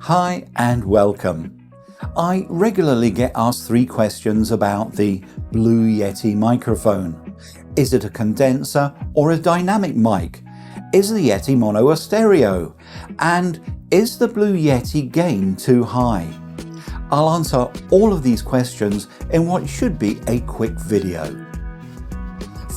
Hi and welcome. I regularly get asked three questions about the Blue Yeti microphone. Is it a condenser or a dynamic mic? Is the Yeti mono or stereo? And is the Blue Yeti gain too high? I'll answer all of these questions in what should be a quick video.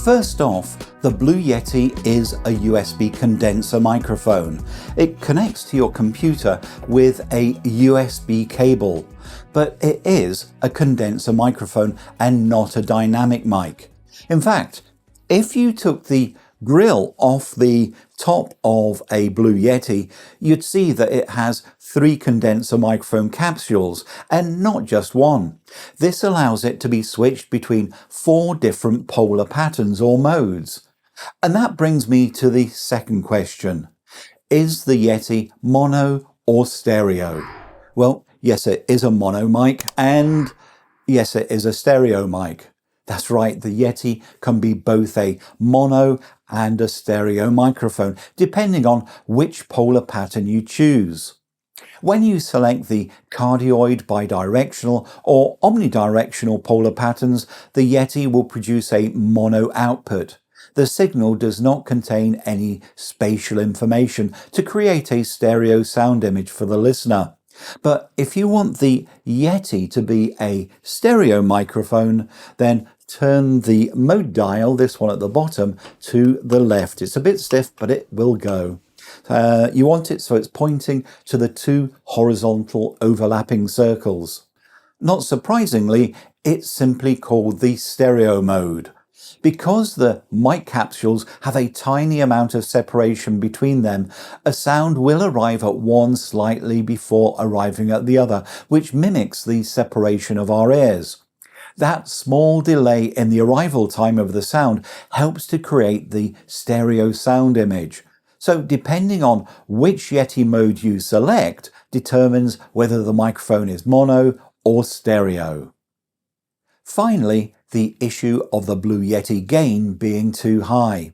First off, the Blue Yeti is a USB condenser microphone. It connects to your computer with a USB cable, but it is a condenser microphone and not a dynamic mic. In fact, if you took the grill off the top of a Blue Yeti, you'd see that it has three condenser microphone capsules and not just one. This allows it to be switched between four different polar patterns or modes. And that brings me to the second question. Is the Yeti mono or stereo? Well, yes, it is a mono mic, and yes, it is a stereo mic. That's right, the Yeti can be both a mono and a stereo microphone, depending on which polar pattern you choose. When you select the cardioid, bidirectional or omnidirectional polar patterns, the Yeti will produce a mono output. The signal does not contain any spatial information to create a stereo sound image for the listener. But if you want the Yeti to be a stereo microphone, then turn the mode dial, this one at the bottom, to the left. It's a bit stiff, but it will go. You want it so it's pointing to the two horizontal overlapping circles. Not surprisingly, it's simply called the stereo mode. Because the mic capsules have a tiny amount of separation between them, a sound will arrive at one slightly before arriving at the other, which mimics the separation of our ears. That small delay in the arrival time of the sound helps to create the stereo sound image. So depending on which Yeti mode you select determines whether the microphone is mono or stereo. Finally, the issue of the Blue Yeti gain being too high.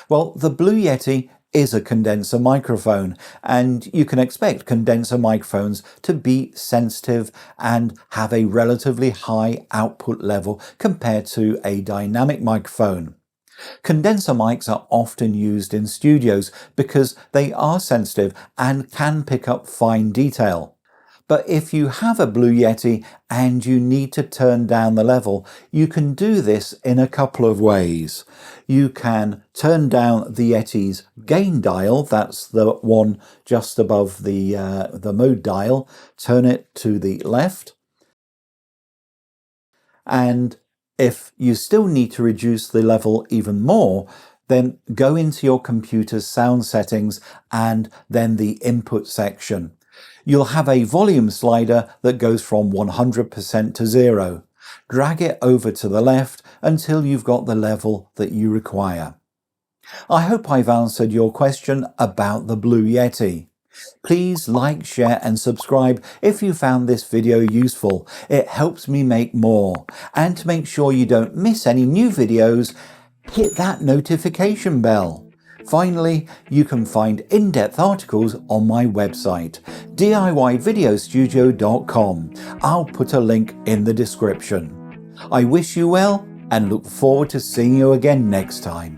Well, the Blue Yeti is a condenser microphone, and you can expect condenser microphones to be sensitive and have a relatively high output level compared to a dynamic microphone. Condenser mics are often used in studios because they are sensitive and can pick up fine detail. But if you have a Blue Yeti and you need to turn down the level, you can do this in a couple of ways. You can turn down the Yeti's gain dial, that's the one just above the mode dial, turn it to the left. And if you still need to reduce the level even more, then go into your computer's sound settings and then the input section. You'll have a volume slider that goes from 100% to 0. Drag it over to the left until you've got the level that you require. I hope I've answered your question about the Blue Yeti. Please like, share and subscribe if you found this video useful. It helps me make more. And to make sure you don't miss any new videos, hit that notification bell. Finally, you can find in-depth articles on my website, DIYvideostudio.com. I'll put a link in the description. I wish you well and look forward to seeing you again next time.